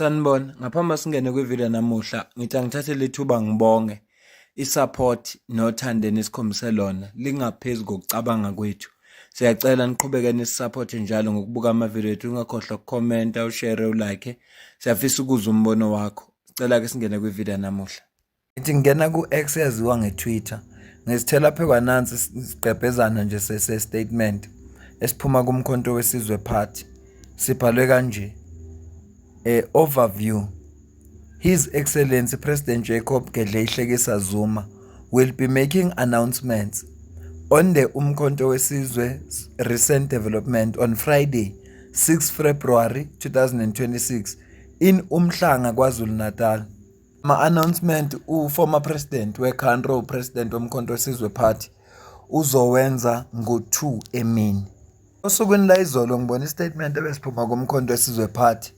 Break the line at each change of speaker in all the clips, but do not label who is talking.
Sanibona, ngaphambi singene kwivideo namuhla, ngithi angithathe lethuba ngibonge i-support nothando enikhombise lona lingaphezu kokucabanga kwethu. Siyacela niqhubeke nisupporte njalo ngokubuka amavideo ethu, ungakhohlwa ukukhomenta, ushare, ulike. Siyafisa ukuzwa umbono wakho. Sicela ke singene kwivideo namuhla. Ngithi ngena ku-X yaziwa nge-Twitter. Ngisithela lapha kwanansi siqebhezana nje se-statement esiphuma kumkhonto wesizwe party. Sibhalwe kanje. Overview. His Excellency President Jacob Gedleyi Hlekisa Zuma will be making announcements on the Umkhonto Wesizwe's recent development on Friday, 6 February 2026 in Umhlanga, KwaZulu-Natal. Ma-announcement former president we-country president womkhonto wesizwe party uzowenza ngo-2 emini. Osukwini la izolo ngibona istatement ebesiphuma kumkhonto wesizwe party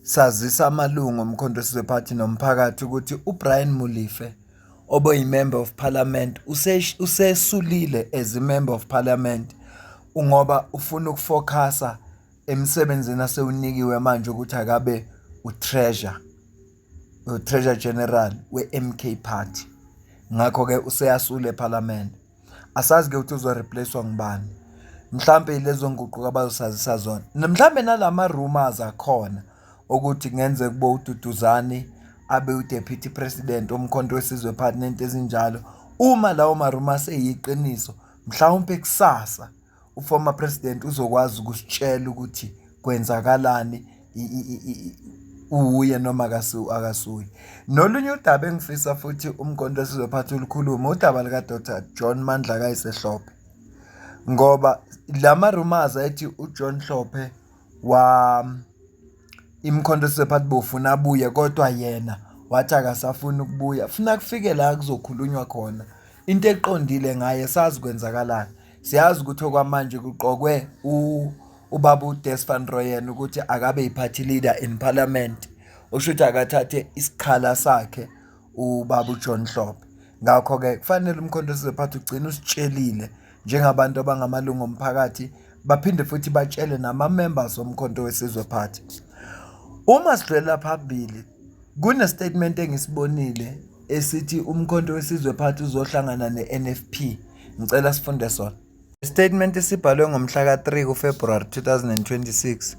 sazisa amalungu omkhonto wesizwe party nomphakathi ukuthi uBrian Molefe oboyi-member of parliament usesulile as a member of parliament ngoba ufuna ukufocusa emsebenzini asewunikiwe manje ukuthi akabe utreasurer general we-MK party. Ngakho-ke useyasule eparliament. Asazi-ke ukuthi uzoreplacewa ngubani. Mhlampe lezo nguquko abazosazisa zona. Mhlampe nalama-rumors akhona ukuthi kungenzeka kube uDuduzane abe uDeputy President womkhonto wesizwe party nento ezinjalo. Uma lawo ma-rumors eyiqiniso, mhlawumpe kusasa uformer president uzokwazi ukusitshela ukuthi kwenzakalani uye noma akasuye. Nolunye udaba engifisa futhi umkhonto wesizwe party ulukhuluma udaba lika Dr. John Mandla Kayisehlophe. Ngoba lama rumors ethi uJohn Hlophe imkhonto wesizwe party bofuna abuye kodwa yena wathi akasafuna ukubuya. Funa kufike la kuzokhulunywa khona. Into eqondile ngaye sazi kwenzakalani. Siyazi ukuthi okwamanje kuqokwe ubaba uDes van Rooyen ukuthi akabe yi-party leader in parliament. Ushuthi akathathe isikhala sakhe ubaba uJohn Hlophe. Ngakho-ke kufanele umkhonto wesizwe party ugcine usitshelile njengabantu abangamalungu omphakathi baphinde futhi batshele nama-members omkhonto wesizwe party. Uma sidlulela phambili kune-statement engisibonile esithi umkhonto wesizwe party uzohlangana ne-NFP. Ngicela sifunde sona. Statement esibhalwe ngomhla ka-3 kuFebruary 2026.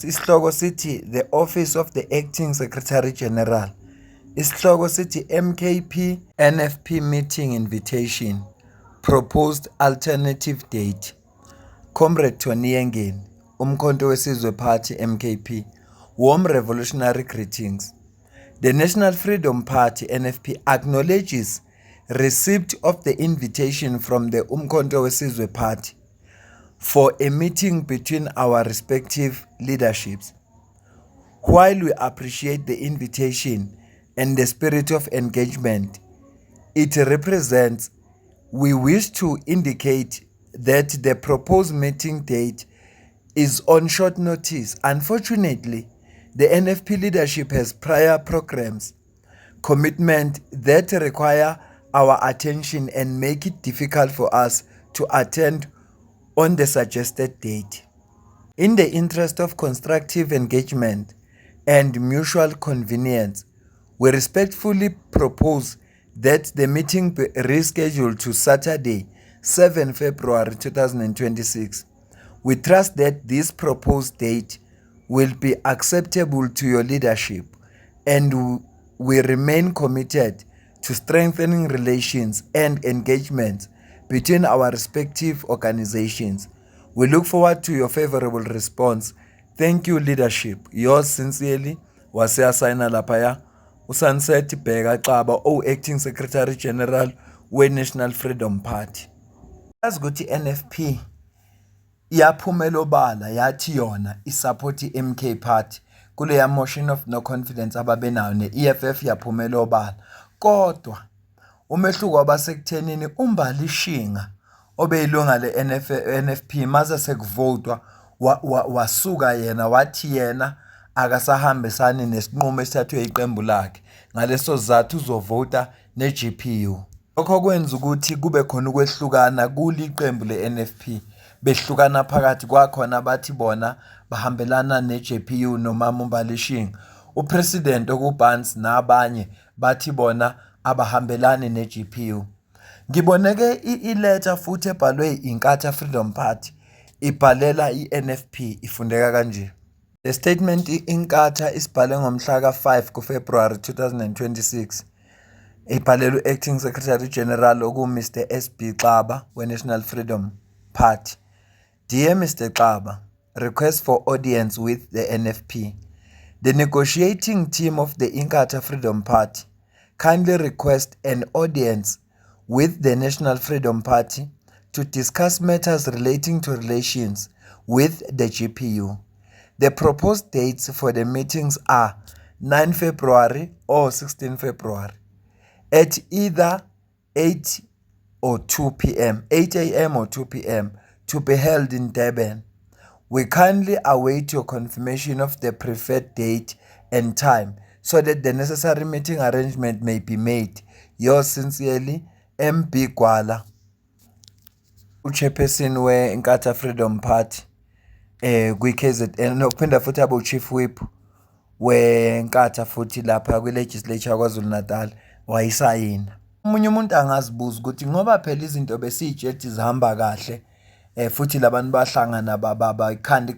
Isihloko sithi The Office of the Acting Secretary General. Isihloko sithi MKP NFP Meeting Invitation. Proposed Alternative Date. Comrade Tony Yengeni, umkhonto wesizwe party MKP. Warm revolutionary greetings. The National Freedom Party NFP acknowledges receipt of the invitation from the Umkhonto Wesizwe Party for a meeting between our respective leaderships. While we appreciate the invitation and the spirit of engagement it represents, we wish to indicate that the proposed meeting date is on short notice. Unfortunately, the NFP leadership has prior programs, commitment that require our attention and make it difficult for us to attend on the suggested date. In the interest of constructive engagement and mutual convenience, we respectfully propose that the meeting be rescheduled to Saturday, 7 February 2026. We trust that this proposed date will be acceptable to your leadership, and we remain committed to strengthening relations and engagement between our respective organizations. We look forward to your favorable response. Thank you, leadership. Yours sincerely, waseasayina laphaya uSunset Bheka Xaba, Acting Secretary General we-National Freedom Party. Yazi ukuthi NFP yaphumela obala yathi yona isupport i-MK party kuleya motion of no confidence ababenayo ne-EFF yaphumela obala. Kodwa umehluko wabasekuthenini uMbali Shinga obeyilunga le-NFP maze sekuvotwa wasuka yena wathi yena akasahambisani nesinqumo esithathwe iqembu lakhe. Ngaleso sizathu uzovota ne-GPU. Lokho kwenza ukuthi kube khona ukwehlukana kuliqembu le-NFP. Behlukana phakathi kwakhona abathi bona bahambelana ne-JPU nomama uMbali Shinga. upresident okuBarnes nabanye bathi bona abahambelani neGPU. Ngiboneke iletter futhi ebhalwe iNkatha Freedom Party ibhalela iNFP ifundeka kanje. The statement iNkatha isibhale ngomhla ka-5 kuFebruary 2026. Ibhalelwe Acting Secretary General Mr. SB Xaba we-National Freedom Party. Dear Mr. Xaba, request for audience with the NFP. The negotiating team of the Inkatha Freedom Party kindly request an audience with the National Freedom Party to discuss matters relating to relations with the GPU. The proposed dates for the meetings are 9 February or 16 February at either 8 or 2 p.m., 8 a.m. or 2 p.m. to be held in Durban. We kindly await your confirmation of the preferred date and time so that the necessary meeting arrangement may be made. Yours sincerely, MB Gwala, uchairperson we-Inkatha Freedom Party kwi-KZN, nokuphinda futhi abe uchief whip we-Inkatha futhi lapha kwi-legislature KwaZulu Natal wayisayina. Umunye umuntu angazibuza ukuthi ngoba phela izinto besiyitshela zihamba kahle futhi labantu bahlangana bayikhanda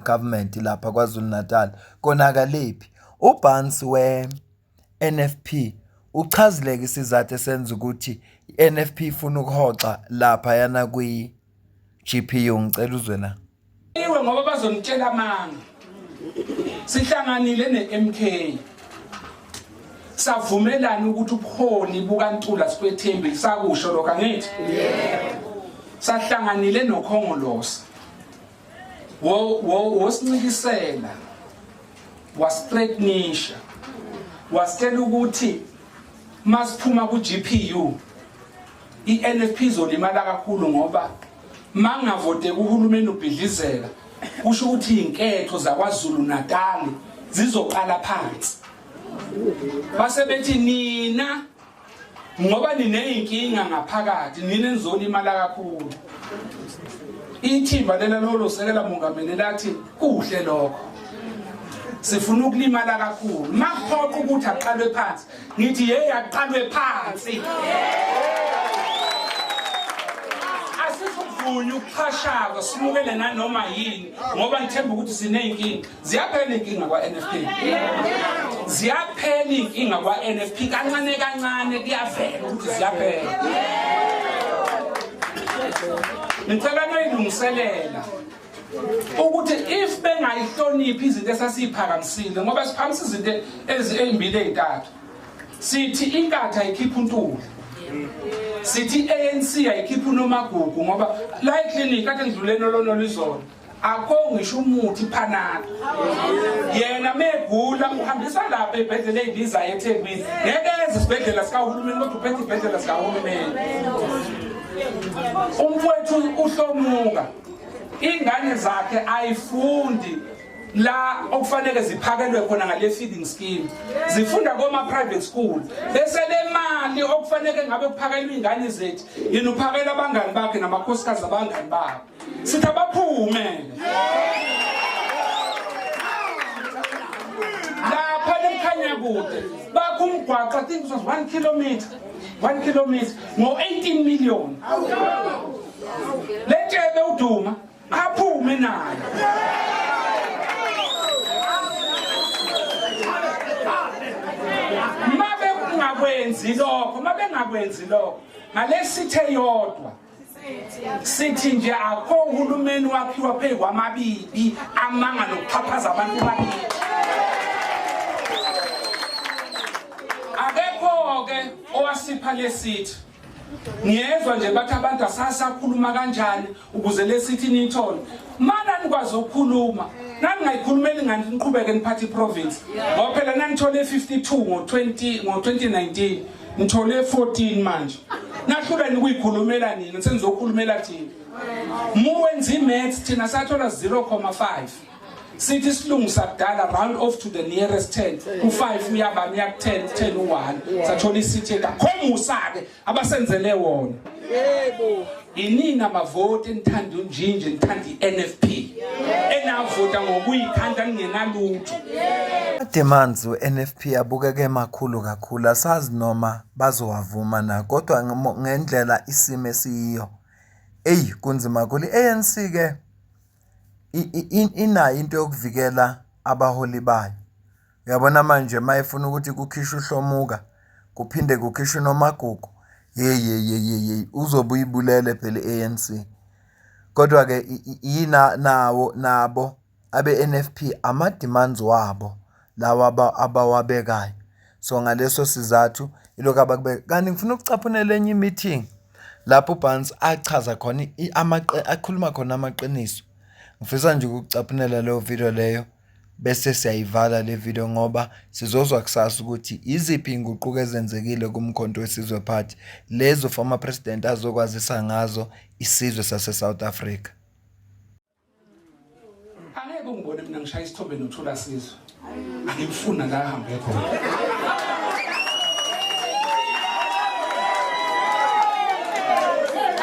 government lapha KwaZulu Natal konakaliphi. uBarnes we-NFP uchazileke isizathu esenza ukuthi i-NFP ifuna ukuhoxa lapha yana kwi-GPU. Ngicela uzwe la.
Iwe ngoba bazonitshela amanga. Sihlanganile ne-MK. Savumelana ukuthi ubuholi bukaNtula Sikwethembi sakusho lokho angithi? Yebo. Sahlanganile noKhongolose. Wosincikisela. Wasithreatenisha. Wasitshela ukuthi masiphuma ku-GPU i-NFP izolimala kakhulu ngoba mangavote kuhulumeni ubhidlizeka kusho ukuthi inketho zaKwaZulu Natal zizoqala phansi. Base bethi nina ngoba nineyinkinga ngaphakathi nina nizolimala kakhulu. Ithimba lena lolosekela mongameli lathi kuhle lokho. Sifuna ukulimala kakhulu. Makuphoqa ukuthi aqalwe phansi. Ngithi hey aqalwe phansi. Asifuna ukuphashaka simukele nanoma yini ngoba ngithemba ukuthi sineyinkinga. Ziyaphela inkinga kwaNFP. Ziyaphela inkinga kwaNFP kancane kancane kuyavela ukuthi ziyaphela. Ngicela noyilungiselela ukuthi if bengayihloniphi izinto esasiphakamisile ngoba siphakamisa izinto ezimbili ezintathu. Sithi iNkatha ikhipha uNtuli. Sithi ANC ayikhipha uNomagugu ngoba la eclinic kade ngidlulene nolonolizona akho ngisho umuthi Panado. Yena megula uhambisa lapha ebhedlela ezibizayo eThekwini. Ngeke eze isibhedlela sikahulumeni kodwa uphethe ibhedlela sikahulumeni. Umfowethu uhlomuka. Ingane zakhe ayifundi la okufanele ziphakelwe khona ngale feeding scheme. Zifunda koma private school. Bese le mali okufanele ngabe kuphakelwe ingane zethu yena uphakela abangani bakhe namakhosikazi abangani babo. Sithi abaphume. Lapha lemkhanya kude bakumgwaqa I think it was 1 kilometer. 1 kilometer ngo 18 million. Letshebe uDuma aphume nayo. Mabe ngakwenzi lokho ngalesithe yodwa sithi nje akho uhulumeni wakhiwa phezu kwamabibi amanga nokuphaphaza abantu bakithi. Akekho ke owasipha lesithi. Ngiyezwa nje bathi abantu asasakhuluma kanjani ukuze lesithi nithole. Mana nikwazi ukukhuluma nani ngayikhulumeli ngani niqhubeke niphathe iprovince ngoba phela nanithole 52 ngo2019 nithole 14 manje nahlula nikuyikhulumela nini senizokhulumela thina muwenza imaths thina sathola 0.5 sithi silungisa kudala round off to the nearest 10 u5 uyaba uya ku10 10 u1 sathola isithi akhomusa ke abasenzele wona. Yebo inini amavoti enithanda unjinje nithanda iNFP enavota ngokuyikhanda kungenalutho.
Demands we-NFP abukeke makhulu kakhulu, asazi noma bazowavuma na, kodwa ngendlela isimo esiyiyo kunzima kakhulu. I-ANC ke inayo into yokuvikela abaholi bayo. Uyabona manje mayefuna ukuthi kukhishwe uHlomuka kuphinde kukhishwe noMagugu, uzobe uyibulele phela i-ANC. Kodwa ke nabo abe-NFP ama-demands wabo lawa abawabekayo. So ngaleso sizathu ilokhu abakubeka. Kanti ngifuna ukucaphunela enye meeting lapho uBarnes achaza khona akhuluma khona amaqiniso. Ngifisa nje ukucaphunela leyo video leyo bese siyayivala le video ngoba sizozwa kusasa ukuthi iziphi inguquko ezenzekile kumkhonto wesizwe party lezo former president azokwazisa ngazo isizwe sase South Africa.
Angeke ungibone mina ngishaya isithombe noThula Sizwe. Angimfuna la ahambe khona.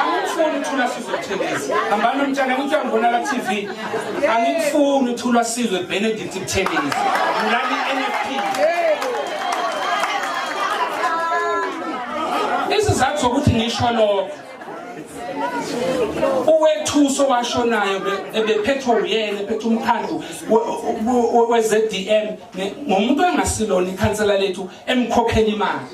Angimfuni uThula Sizwe Buthelezi. Hambani nomtshana ukuthi uyangibona la TV. Angimfuni uThula Sizwe Benedict Buthelezi. Ngilani NFP. Isizathu sokuthi ngisho lokho uwethuso washonayo ebephethwe uyena ephethe umkhandlu we-ZDM ngomuntu engasilona ikhansela lethu emkhokhela imali.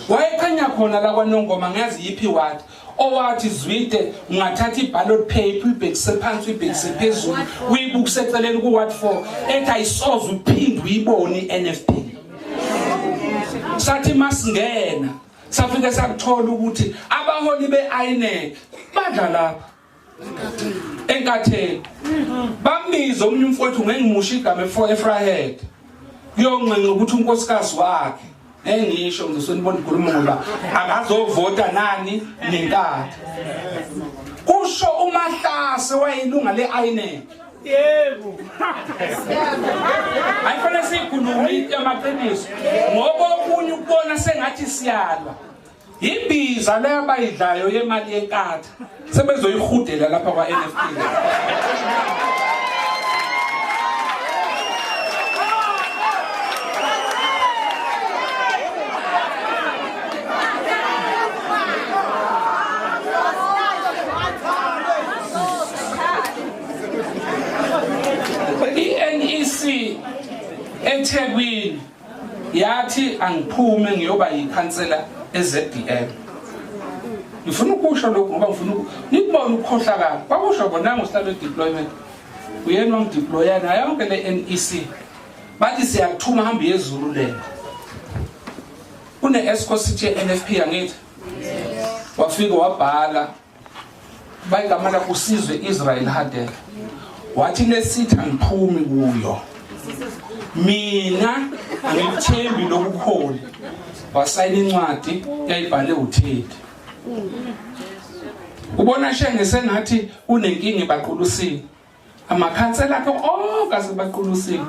Wayekhanya khona la kwaNongoma ngazi yiphi wathi owathi Zwide ungathatha iballot paper uyibhekise phansi uyibhekise phezulu uyibukise eceleni ku-Ward 4 ethi ayisoze uphinde uyibone i-NFP. Sathi masingena safike sakuthola ukuthi abaholi be-INEC badla lapha enkatheni bambiza omunye umfowethu ngengimusha igama eFrahead kuyoncenga ukuthi unkosikazi wakhe engisho ngizosonibona ikhuluma ngoba akazovota nani nenkatha kusho uMahlase wayilunga le-INEC. Yebo. Ayifana sikhuluma amaqiniso ngoba okunye ukubona sengathi siyalwa. Imbiza leyo abayidlayo yemali yenkatha sebezoyihudela lapha kwaNFP. I-NEC eThekwini yathi angiphume ngiyoba yikhansela eZDM. Ngifuna ukusho lokho ngoba ngifuna nikubona ukukhohlakala. Kwakusho bona ngosihlalo deployment. Uyena wangideploya na yonke le NEC. Bathi siyakuthuma hamba yezulu le. Une escort city NFP angithi. Wafika wabhala bayigamala kusizwe Israel Hadel. Wathi lesithi angiphumi kuyo. Mina angithembi lokukholi. Wasayina incwadi yayibhale uThedi. Ubona shenge sengathi unenkingi baqulusini. Amakhansela akhe onke baqulusini.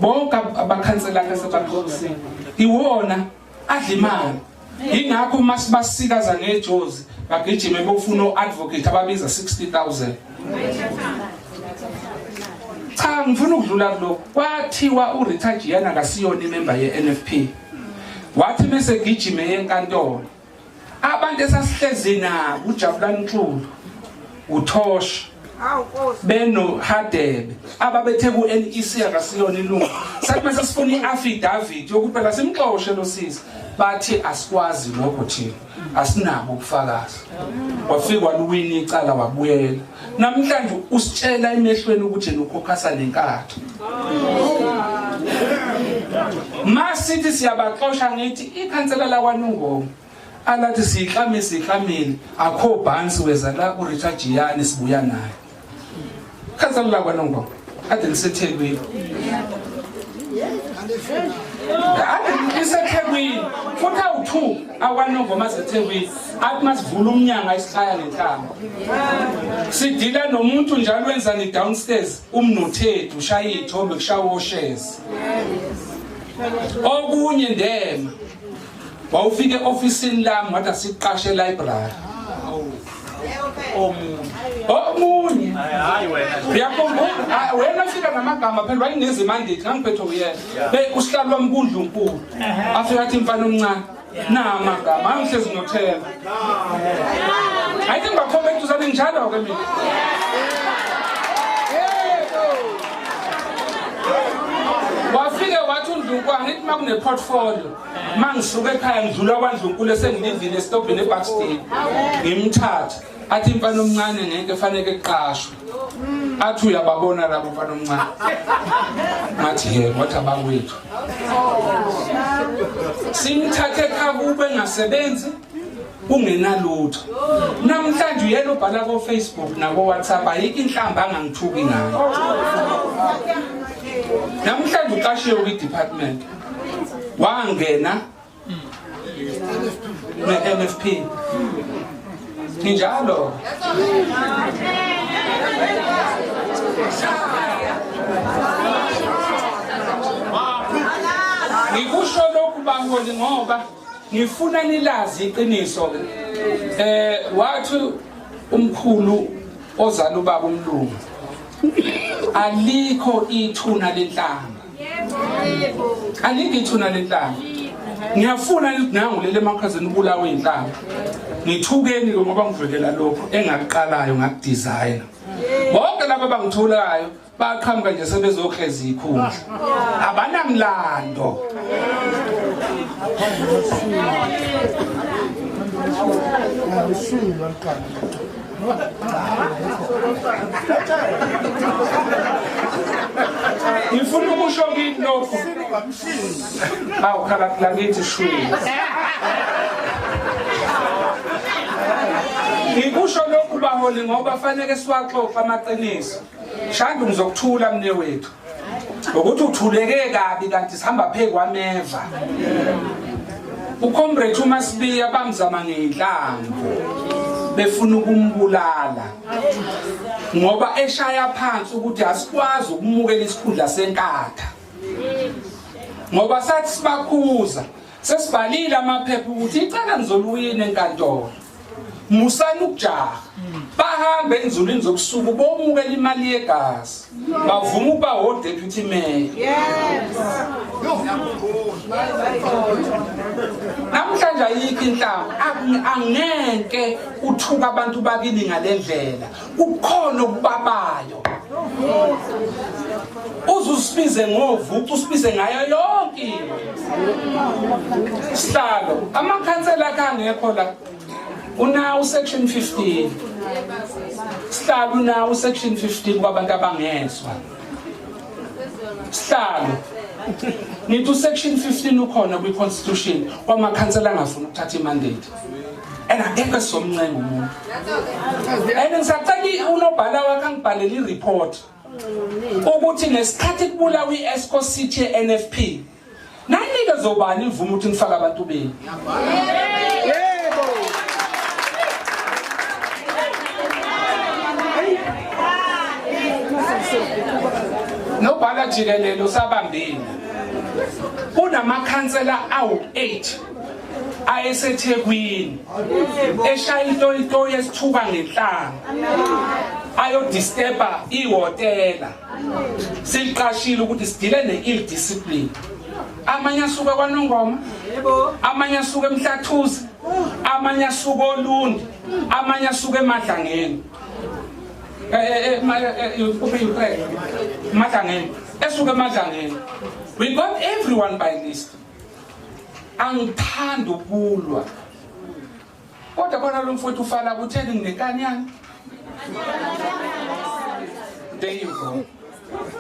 Bonke abakhansela akhe sebaqulusini. Iwona adla imali. Ingakho masibasikaza ngejozi bagijime bofuna uadvocate ababiza 60,000. Cha ngifuna ukudlula kuloko. Kwathiwa uRichard Jiyana akasiyona imember yeNFP. Wathi mase gijime yenkantolo. Abantu esasihlezi nabo uJabulani Nxulu, uTosh, Beno Hadebe, ababethe ku-NEC akasiyona ilungu. Sathi mase sifuna i-affidavit yokuthi phela simxoshe lo sisi. Bathi asikwazi lokho thina. Asinabo ubufakazi. Wafika waluwini icala wabuyela. Namhlanje usitshela emehlweni ukuthi nokhokhasa lenkatho. Masithi siyabaxosha ngithi ikhansela la kwaNongoma alathi sihlamile akho Barnes weza la uRichard Jiyane sibuya naye. Ikhansela la kwaNongoma ade niseThekwini. IseThekwini futhi awu2 akwaNongoma seThekwini athi masivula umnyango ayisihlaya lenhlamba. Sidila nomuntu njalo wenza ni downstairs umnothedi ushaya izithombe kushaya oshes. Okunye ndema wawufike ofisini lami wathi asiqashe library omunye uyakhumbula wena fika namagama phela wayinezi mandate ngangiphethe uyena usihlalo wami kuNdlunkulu afika athi mfana omncane namagama angihlezi nothemba I think bakhombe tuzane njalo ke mina wafike wathi uNdlunkulu ngithi makune portfolio mangisuka ekhaya ngidlula kwaNdlunkulu esengilindile estobhini eBackstage ngimthatha athi mfana omncane ngeke fanele eqashwe athi uyababona labo mfana omncane ngathi yebo wathi abakwethu simthathe ekhakube ngasebenzi ungenalutho namhlanje uyena ubhala ko Facebook nako WhatsApp ayikho inhlamba angangithuki ngayo namhlanje uqashiwe kwi-department wangena ne-NFP njalo ngikusho lokhu baholi ngoba ngifuna nilazi iqiniso wathi umkhulu ozala ubaba uMlungu alikho ithuna lenhlamba alikho ithuna lenhlamba ngiyafuna nangulele emakhazeni ubulawe inhlamba ngithukeni ngoba ngivekela lokho engakuqalayo ngakudesigner bonke laba bangithulayo baqhamuka nje sebezohleza ikhundla abanamlando ngifuna ukusho kithi lokho awukhala lakithi shwini ngikusho lokhu baholi ngoba fanele siwaxoxa amaqiniso shanda ngizokuthula mne wethu ukuthi uthuleke kabi kanti sihamba phe kwameva uComrade uMasibiya bamzama ngenhlamvu befuna ukumbulala ngoba eshaya phansi ukuthi asikwazi ukumukela isikhundla senkatha ngoba sathi sibakhuza sesibalile amaphepha ukuthi icala nizoluyini enkantolo musani ukujaha bahambe enzulwini zokusuku bomukela imali yegazi bavuma ukuba odeputy mayor namhlanje ayikho inhlamba angeke uthuka abantu bakini ngalendlela kukhona okubabayo uzusibize ngovuku usibize ngayo yonke sihlalo amakhansela akangekho la unawo section 15 sihlalo unawo section 15 kwabantu abangezwa sihlalo nithi section 15 ukhona kwi constitution kwamakhansela angafuna ukuthatha imandate angeke somncenga umuntu ngisacela unobhala wakhe angibhalele ireport ukuthi ngesikhathi kubulawa iESCO City NFP nanike zobani imvumo ukuthi ngifaka abantu beni nobhala jikelelo sabambile kunamakhansela awu8 ayeseThekwini eshaya into yesithuka ngenhlanga ayo disturba ihotela siliqashile ukuthi sidile ne-ill discipline amanye asuke kwaNongoma amanye asuke eMhlathuze amanye asuke oLundi amanye asuke eMadlangeni Madlangeni esuke eMadlangeni we got everyone by list angithanda ukulwa kodwa khona lo mfowethu ufala kutheni nginenkanyana there you go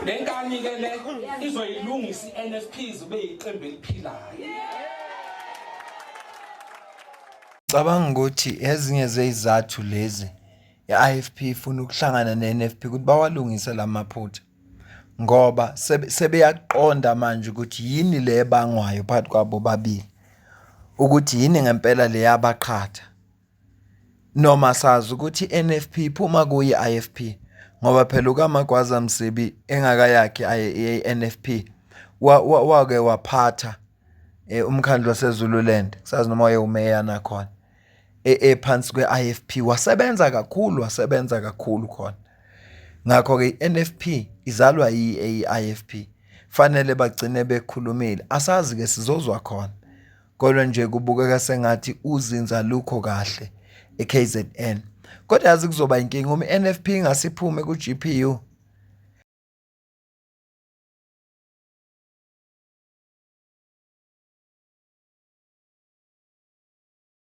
lenkani ke le izoyilungisa iNFPs ube yiqembu eliphilayo
cabanga ukuthi ezinye zezizathu lezi iIFP ifuna ukuhlangana neNFP ukuthi bawalungise lamaphutha ngoba sebeyaqonda manje ukuthi yini le ebangwayo phakathi kwabo babili ukuthi yini ngempela le yabaqhatha noma sazi ukuthi iNFP iphuma kuyi IFP ngoba phela ukaMagwaza Msibi engakayakhe iNFP wake waphatha umkhandlu waseZululand kusazi noma wayewumeya nakhona ephansi kwe-IFP wasebenza kakhulu khona. Ngakho-ke i-NFP izalwa i-IFP fanele bagcine bekhulumile. Asazi-ke sizozwa khona kodwa nje kubukeka sengathi uzinza lukho kahle e-KZN. Kodwa yazi kuzoba inkinga uma i-NFP ingasiphume ku-GPU